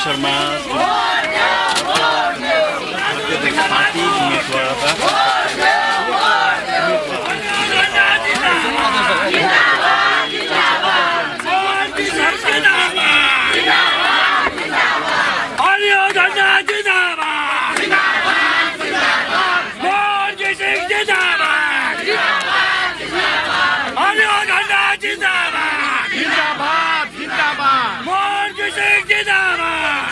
अवसरमा पार्टी उम्मेदवारका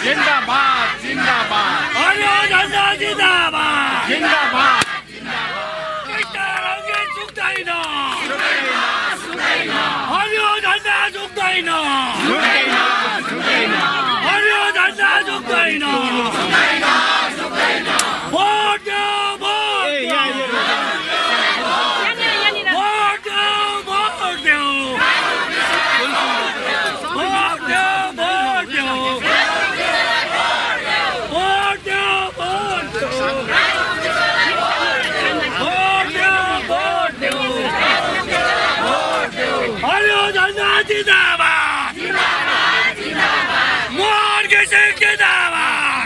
जिंदाबाद जिंदाबाद हरियो झंडा जिंदाबाद जिंदाबाद झुक्दैन हरियो झंडा झुक्दैन हरियो झंडा झुक्दैन भोट देऊ भोट देऊ भोट देऊ हरियो झंडा जिंदाबाद मोदी सिंह जिंदाबाद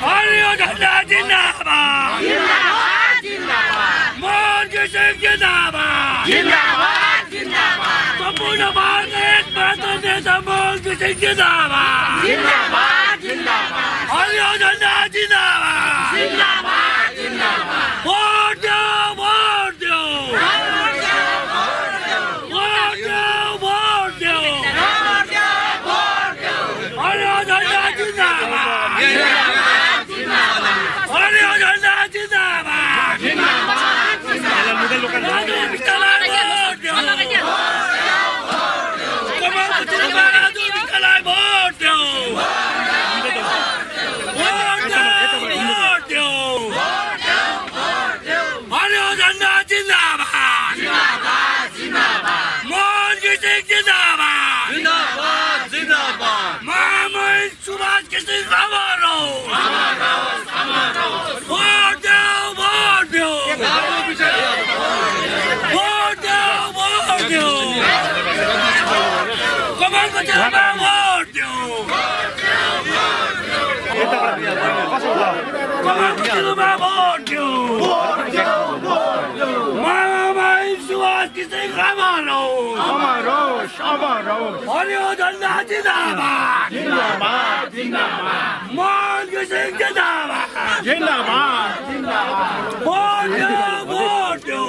हरियो झंडा जिंदाबाद मोदी सिंह जिंदाबाद संपूर्ण भारत एक मात्र नेता मोदी सिंह जिंदाबाद हरियो झंडा जिंदाबाद वोट दो हरियो झंडा जिंदाबाद हरियो झंडा जिंदाबाद राजू बिस्तालाई वोट दो कमल कुचिलमा राजू बिस्तालाई वोट दो हरियो झंडा जिंदाबाद मोदी सिंह जिंदाबाद महामहिम सुभाष किसिंह हमारो वोट दो कमल कुचिलमा वोट दो कमल कुचिलमा वोट दो महामहिम सुभाष किसिंह हमारो हरियो झंडा जिंदाबाद मोदी सिंह जिंदाबाद वोट दो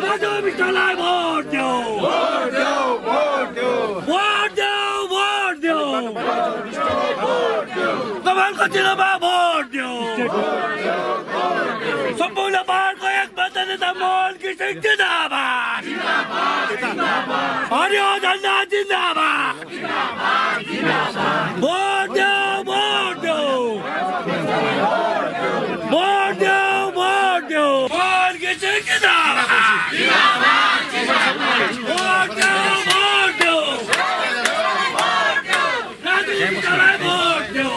राजू बिस्तालाई वोट दो कमल कुचिलमा वोट दो संपूर्ण भारत को एक मात्र नेता मोदी सिंह जिंदाबाद हरियो झंडा जिंदाबाद वोट दो मोदी सिंह जिंदाबाद वोट दो राजू बिस्तालाई वोट दो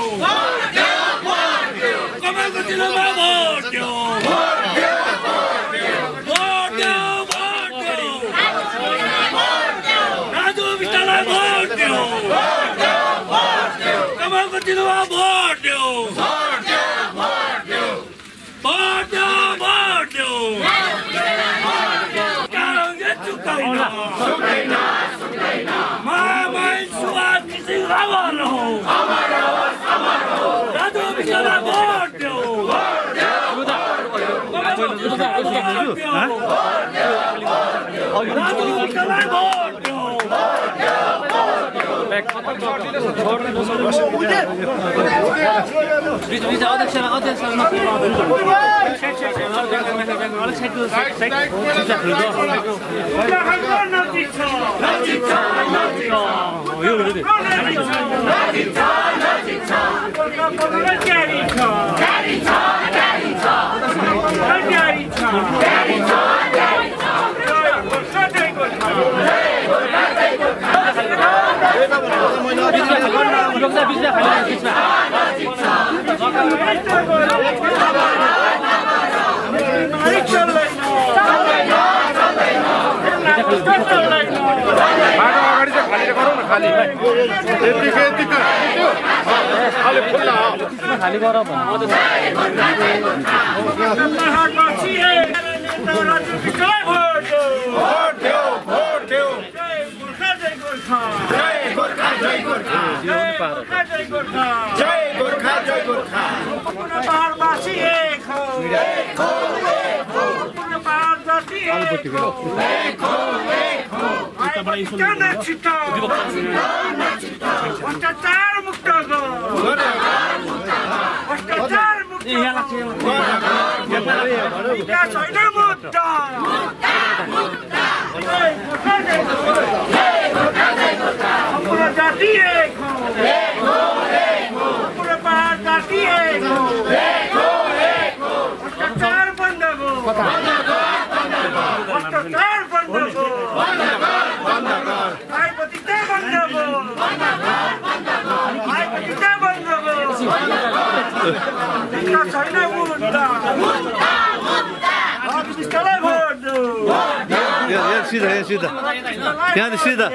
कमल कुचिलमा वोट दो राजू बिस्तालाई वोट दो कमल कुचिलमा वोट दो महामहिम सुभाष किसिंह हमारो राजू बिस्तालाई वोट दो राजू बिस्तालाई वोट दो अगाडि चाहिँ खाली गरौँ न। खाली यतिकै अलि खुल्ला खाली गर सीधा यहाँ सीधा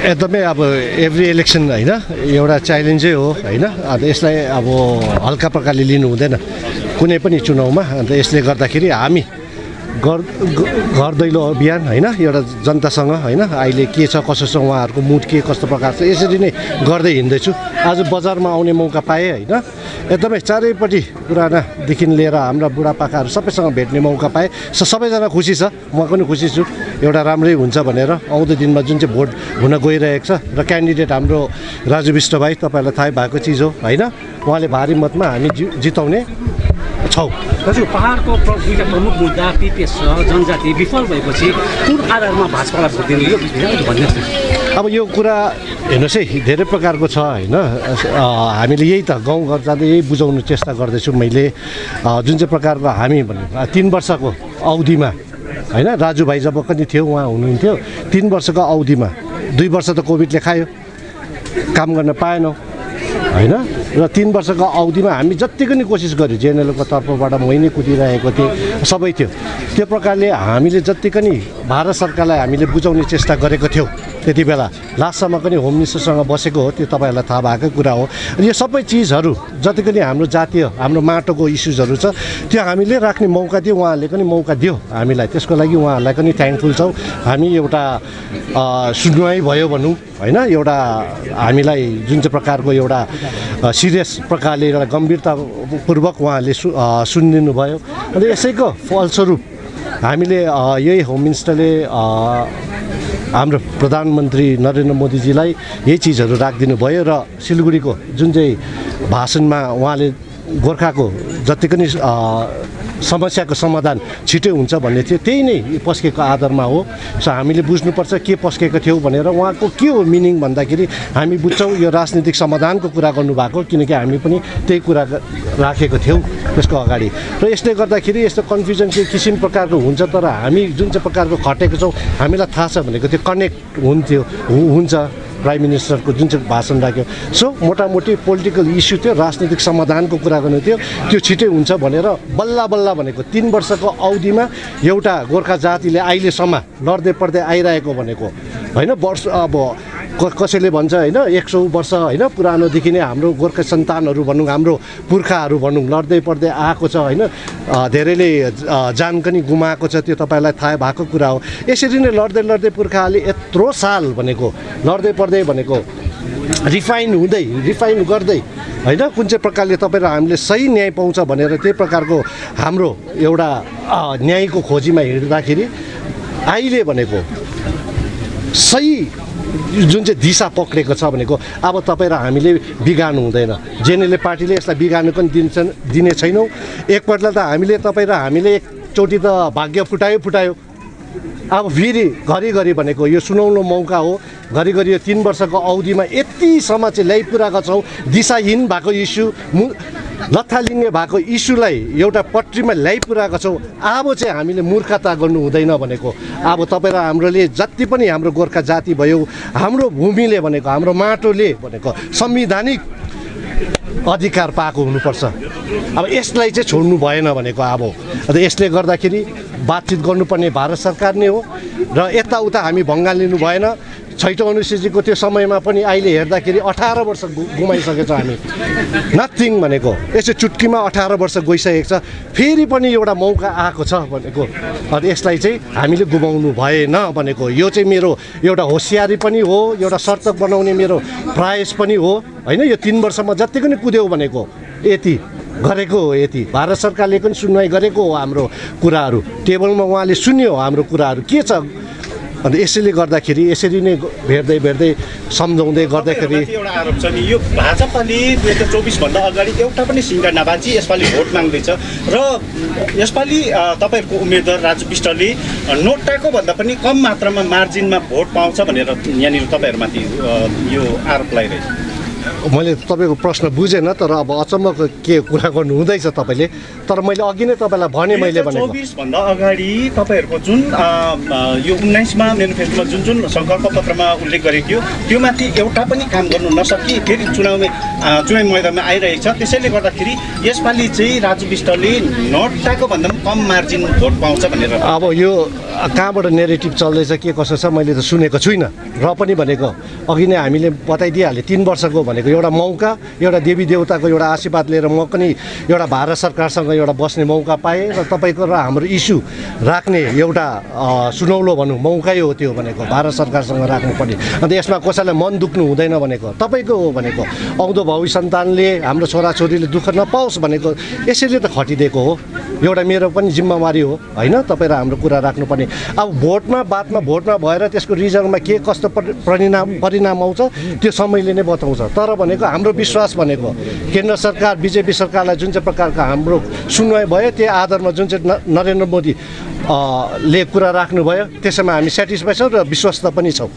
एकदमै अब एभ्री इलेक्सन हैन एउटा च्यालेन्जै हो हैन अब यसलाई अब हल्का प्रकारले लिनु हुँदैन कुनै पनि चुनावमा अन्त यसले गर्दाखेरि हामी घर दैलो अभियान हैन एउटा जनतासँग हैन अहिले के छ कसो छ उहाँहरुको मुड के कस्तो प्रकार छ यसरी नै गर्दै हिँड्दै छु आज बजारमा आउने मौका पाए हैन एकदमै चारैपट्टि पुराना देखि लिएर हाम्रा बुढापाकाहरु सबैसँग भेट्ने मौका पाए सबैजना खुसी छ म पनि खुसी छु एउटा राम्रै हुन्छ भनेर आउँदो दिनमा जुन चाहिँ भोट हुन गइरहेको छ र क्यान्डिडेट हाम्रो राजु विष्ट भाइ तपाईहरुलाई थाहै भएको चीज हो हैन उहाँले भारी मतमा हामी जिताउने छौं। दाजु पहाडको प्रमुख मुद्दा पिपिएस र जनजाति विफल भएपछि कुन आधारमा भाजपालाई भोट दिनु यो भन्ने अब यो कुरा हेर्नुस् है धेरै प्रकारको छ हैन हामीले यही त गाउँ घर जाँदै यही बुझाउनु चेष्टा गर्दैछु मैले जुन चाहिँ प्रकारको हामी भन्ने 3 वर्षको अवधिमा हैन राजु भाइ जब पनि थियो उहाँ हुनुहुन्थ्यो 3 वर्षको अवधिमा 2 वर्ष त कोभिडले खायो काम गर्न पाएनौं हैन र 3 वर्षको अवधिमा हामी जतिको नि कोसिस गर्यो जेएनएलको तर्फबाट मै नै कुदिरहेको थिएँ सबै थियो त्यो प्रकारले हामीले जतिको नि भारत सरकारलाई हामीले बुझाउने चेष्टा गरेको थियौं त्यति बेला लास्टसम्म पनि होम मिनिस्टरसँग बसेको हो, त्यो तपाईँहरूलाई थाहा भएकै कुरा हो। यो सबै चिजहरू जति पनि हाम्रो जातीय हाम्रो माटोको इस्युजहरू छ त्यो हामीले राख्ने मौका दियो, उहाँहरूले पनि मौका दियो हामीलाई, त्यसको लागि उहाँहरूलाई पनि थ्याङ्कफुल छौँ। हामी एउटा सुनवाई भयो भनौँ होइन, एउटा हामीलाई जुन चाहिँ प्रकारको एउटा सिरियस प्रकारले एउटा गम्भीरतापूर्वक उहाँहरूले सुनिदिनु भयो। अनि यसैको फलस्वरूप हामीले यही होम मिनिस्टरले हाम्रो प्रधानमन्त्री नरेन्द्र मोदीजीलाई यही चिजहरू राखिदिनु भयो र सिलगढीको जुन चाहिँ भाषणमा उहाँले गोर्खाको जति पनि समस्याको समाधान छिटै हुन्छ भन्ने थियो, त्यही नै पस्केको आधारमा हो। सो हामीले बुझ्नुपर्छ के पस्केको थियो भनेर। उहाँको के हो मिनिङ भन्दाखेरि हामी बुझ्छौँ यो राजनीतिक समाधानको कुरा गर्नुभएको, किनकि हामी पनि त्यही कुरा राखेको थियौँ त्यसको अगाडि। र यसले गर्दाखेरि यस्तो कन्फ्युजन के किसिम प्रकारको हुन्छ, तर हामी जुन चाहिँ प्रकारको खटेको छौँ हामीलाई थाहा छ भनेको त्यो कनेक्ट हुन्छ प्राइम मिनिस्टरको जुन चाहिँ भाषण राख्यो। सो मोटामोटी पोलिटिकल इस्यु थियो, राजनीतिक समाधानको कुरा गर्नु थियो, त्यो छिटै हुन्छ भनेर बल्ल बल्ल भनेको 3 वर्षको अवधिमा एउटा गोर्खा जातिले अहिलेसम्म लड्दै पड्दै आइरहेको भनेको होइन वर्ष, अब कसैले भन्छ होइन 100 वर्ष होइन पुरानोदेखि नै हाम्रो गोर्खा सन्तानहरू भनौँ, हाम्रो पुर्खाहरू भनौँ लड्दै पड्दै आएको छ होइन, धेरैले जान पनि गुमाएको छ, त्यो तपाईँलाई थाहा भएको कुरा हो। यसरी नै लड्दै लड्दै पुर्खाहरूले यत्रो साल भनेको लड्दै पड्दै भनेको रिफाइन गर्दै होइन कुन चाहिँ प्रकारले तपाईँ र हामीले सही न्याय पाउँछ भनेर त्यही प्रकारको हाम्रो एउटा न्यायको खोजीमा हिँड्दाखेरि अहिले भनेको सही जुन चाहिँ दिशा पक्रेको छ भनेको अब तपाईँ र हामीले बिगार्नु हुँदैन। जेएनएलए पार्टीले यसलाई बिगार्नु पनि दिने छैनौँ। एकपल्ट त तपाईँ र हामीले एकचोटि त भाग्य फुटायो। अब फेरि घरिघरि भनेको यो सुनाउनु मौका हो, घरिघरि यो 3 वर्षको अवधिमा यतिसम्म चाहिँ ल्याइपुऱ्याएका छौँ। दिशाहीन भएको इस्यु, लथालिङ्गे भएको इस्युलाई एउटा पट्टीमा ल्याइपुऱ्याएका छौँ। अब चाहिँ हामीले मूर्खता गर्नु हुँदैन भनेको। अब तपाईँ र हाम्रोले जति पनि हाम्रो गोर्खा जाति भयो, हाम्रो भूमिले भनेको हाम्रो माटोले भनेको संवैधानिक अधिकार पाएको हुनुपर्छ। अब यसलाई चाहिँ छोड्नु भएन भनेको। अब यसले गर्दाखेरि बातचित गर्नुपर्ने भारत सरकार नै हो र यताउता हामी भङ्गाल लिनु भएन। छैटौँ अनुसूचीको त्यो समयमा पनि अहिले हेर्दाखेरि 18 वर्ष गुमाइसकेको छ हामी। नथिङ भनेको यसो चुट्कीमा 18 वर्ष गइसकेको छ, फेरि पनि एउटा मौका आएको छ भनेको। अनि यसलाई चाहिँ हामीले गुमाउनु भएन भनेको। यो चाहिँ मेरो एउटा होसियारी पनि हो, एउटा सतर्क बनाउने मेरो प्रयास पनि हो होइन। यो 3 वर्षमा जति पनि कुद्यो भनेको यति गरेको हो, यति भारत सरकारले पनि सुनवाई गरेको हो हाम्रो कुराहरू, टेबलमा उहाँले सुन्यो हाम्रो कुराहरू के छ। अनि यसैले गर्दाखेरि यसरी नै भेट्दै सम्झाउँदै गर्दाखेरि एउटा आरोप छ नि, यो भाजपाले 2024 भन्दा अगाडि एउटा पनि सिङ्गा नबाजी यसपालि भोट माग्दैछ र यसपालि तपाईँहरूको उम्मेदवार राजु विष्टले नोटाको भन्दा पनि कम मात्रामा मार्जिनमा भोट पाउँछ भनेर यहाँनिर तपाईँहरूमाथि यो आरोप लगाइरहेछ। मैले तपाईँको प्रश्न बुझेन, तर अब अचम्मको के कुरा गर्नु हुँदैछ तपाईँले। तर मैले अघि नै तपाईँलाई भने, मैले भनेको 24 भन्दा अगाडि तपाईँहरूको जुन यो 19मा मेनिफेस्टोमा जुन सङ्कल्प पत्रमा उल्लेख गरेको थियो त्यो माथि एउटा पनि काम गर्नु नसकी फेरि चुनावी मैदानमा आइरहेको छ। त्यसैले गर्दाखेरि यसपालि चाहिँ राजु विष्टले नोटाको भन्दा पनि कम मार्जिन भोट पाउँछ भनेर अब यो कहाँबाट नेरेटिभ चल्दैछ के कसो छ मैले त सुनेको छुइनँ। र पनि भनेको अघि नै हामीले बताइदिइहालेँ 3 वर्षको भनेको एउटा मौका, एउटा देवी देवताको एउटा आशीर्वाद लिएर म पनि एउटा भारत सरकारसँग एउटा बस्ने मौका पाएँ र तपाईँको र हाम्रो इस्यु राख्ने एउटा सुनौलो भनौँ मौकै हो त्यो भनेको, भारत सरकारसँग राख्नुपर्ने। अन्त यसमा कसैलाई मन दुख्नु हुँदैन भनेको तपाईँको हो भनेको। आउँदो भावी सन्तानले हाम्रो छोराछोरीले दुःख नपाओस् भनेको यसैले त खटिदिएको हो, एउटा मेरो पनि जिम्मेवारी हो होइन तपाईँ र हाम्रो कुरा राख्नुपर्ने। अब भोटमा भएर त्यसको रिजल्टमा के कस्तो परिणाम आउँछ त्यो समयले नै बताउँछ। तर भनेको हाम्रो विश्वास भनेको केन्द्र सरकार बिजेपी सरकारलाई जुन चाहिँ प्रकारको हाम्रो सुनवाई भयो त्यो आधारमा जुन चाहिँ नरेन्द्र मोदी ले कुरा राख्नुभयो त्यसैमा हामी सेटिस्फाई छौँ र विश्वस्त पनि छौँ।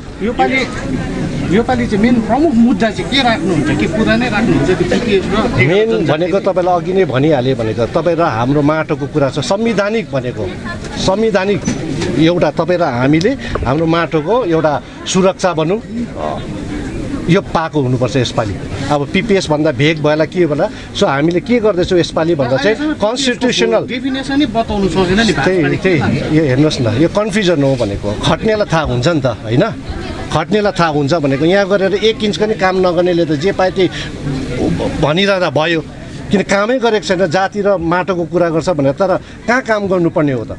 योपालि चाहिँ मेन प्रमुख मुद्दा चाहिँ के राख्नुहुन्छ, के कुरा नै राख्नुहुन्छ? मेन भनेको तपाईँलाई अघि नै भनिहालेँ भनेको तपाईँ र हाम्रो माटोको कुरा छ। संवैधानिक भनेको संवैधानिक एउटा तपाईँ र हामीले हाम्रो माटोको एउटा सुरक्षा भनौँ यो पाएको हुनुपर्छ यसपालि। अब पिपिएस भन्दा भेग भएला के होला। सो हामीले के गर्दैछौँ यसपालि भन्दा चाहिँ कन्स्टिट्युसनल डेफिनेसनै बताउनु सकेन नि। त्यही यो हेर्नुहोस् न, यो कन्फ्युजन हो भनेको, खट्नेलाई थाहा हुन्छ नि त होइन। खट्नेलाई थाहा हुन्छ भनेको यहाँ गरेर 1 इन्च पनि काम नगर्नेले त जे पाए त्यही भनिरहँदा भयो किन कामै गरेको छैन जाति र माटोको कुरा गर्छ भनेर तर कहाँ काम गर्नुपर्ने हो त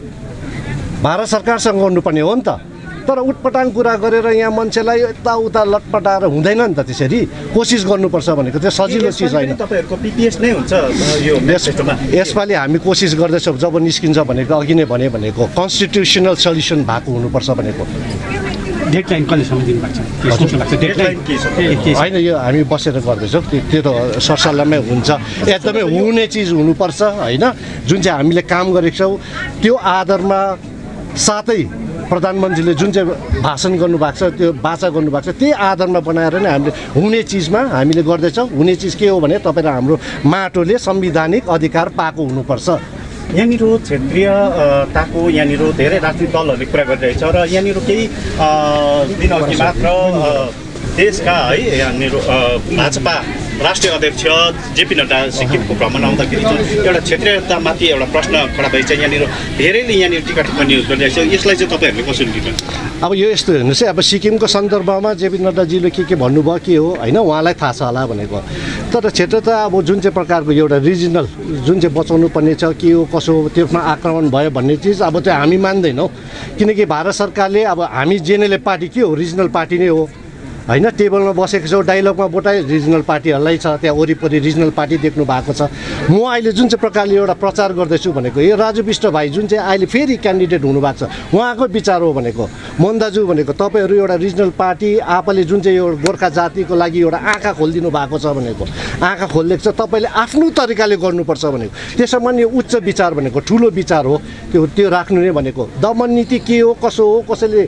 भारत सरकारसँग गर्नुपर्ने हो नि त तर उटपटाङ कुरा गरेर यहाँ मान्छेलाई यताउता लटपटाएर हुँदैन नि त त्यसरी कोसिस गर्नुपर्छ भनेको त्यो सजिलो चिज होइन तपाईँहरूको पिपिएस नै हुन्छ यो म्यानिफेस्टोमा यसपालि हामी कोसिस गर्दैछौँ जब निस्किन्छ भनेको अघि नै भनेको कन्स्टिट्युसनल सल्युसन भएको हुनुपर्छ भनेको डेडलाइन कहिलेसम्म दिनुभएको छ डेडलाइन होइन यो हामी बसेर गर्दैछौँ त्यो त सरसल्लाहमै हुन्छ एकदमै हुने चिज हुनुपर्छ होइन जुन चाहिँ हामीले काम गरेको छौँ त्यो आधारमा साथै प्रधानमन्त्रीले जुन चाहिँ भाषण गर्नुभएको छ त्यो वाचा गर्नुभएको छ त्यही आधारमा बनाएर नै हामीले हुने चिजमा हामीले गर्दैछौँ हुने चिज के हो भने तपाईँ र हाम्रो माटोले संवैधानिक अधिकार पाएको हुनुपर्छ यहाँनिर क्षेत्रीयताको यहाँनिर धेरै राजनीतिक दलहरूले कुरा गरिरहेछ र यहाँनिर केही दिनअघि मात्र देशका है यहाँनिर भाजपा राष्ट्रिय अध्यक्ष जेपी नड्डा सिक्किमको भ्रमण आउँदाखेरि एउटा क्षेत्रीयतामाथि एउटा प्रश्न खडा भएछ यहाँनिर धेरैले यहाँनिर टिका टिप्पणी गरिरहेछ यसलाई चाहिँ तपाईँहरूले कसरी लिनु अब यो यस्तो हेर्नुहोस् है अब सिक्किमको सन्दर्भमा जेपी नड्डाजीले के भन्नुभयो के हो होइन उहाँलाई थाहा छ होला भनेको तर क्षेत्रता अब जुन चाहिँ प्रकारको एउटा रिजनल जुन चाहिँ बचाउनु पर्ने छ के हो कसो हो त्यसमा आक्रमण भयो भन्ने चिज अब त्यो हामी मान्दैनौँ किनकि भारत सरकारले अब हामी जेएनएलएफ पार्टी के हो रिजनल पार्टी नै हो होइन टेबलमा बसेको छौँ डाइलगमा बोटाइ रिजनल पार्टीहरूलाई छ त्यहाँ वरिपरि रिजनल पार्टी देख्नु भएको छ म अहिले जुन चाहिँ प्रकारले एउटा प्रचार गर्दैछु भनेको यो राजु विष्ट भाइ जुन चाहिँ अहिले फेरि क्यान्डिडेट हुनुभएको छ उहाँको विचार हो भनेको मोहन दाजु भनेको तपाईँहरू एउटा रिजनल पार्टी आफूले जुन चाहिँ यो गोर्खा जातिको लागि एउटा आँखा खोलिदिनु भएको छ भनेको आँखा खोलिदिएको छ तपाईँले आफ्नो तरिकाले गर्नुपर्छ भनेको त्यसमा यो उच्च विचार भनेको ठुलो विचार हो त्यो राख्नु नै भनेको दमन नीति के हो कसो हो कसैले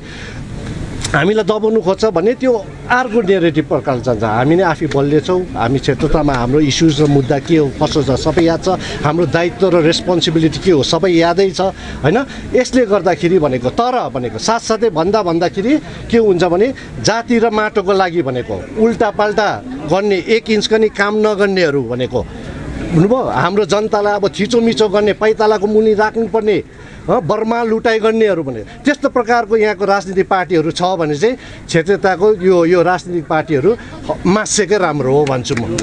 हामीलाई दबाउनु खोज्छ भने त्यो अर्को नेगेटिभ प्रकार जान्छ हामी नै आफै बलियो छौँ हामी क्षेत्रतामा हाम्रो इस्युज र मुद्दा के हो कसो छ सबै याद छ हाम्रो दायित्व र रेस्पोन्सिबिलिटी के हो सबै यादै छ होइन यसले गर्दाखेरि भनेको तर भनेको साथसाथै भन्दाखेरि के हुन्छ भने जाति र माटोको लागि भनेको उल्टापाल्टा गर्ने 1 इन्च पनि काम नगर्नेहरू भनेको हुनुभयो हाम्रो जनतालाई अब थिचोमिचो गर्ने पैतालाको मुनि राख्नुपर्ने बर्मा लुटाइ गर्नेहरू भने त्यस्तो प्रकारको यहाँको राजनीतिक पार्टीहरू छ भने चाहिँ क्षेत्रीयताको यो राजनीतिक पार्टीहरू मासेकै राम्रो हो भन्छु म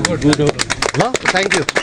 ल थ्याङ्क यू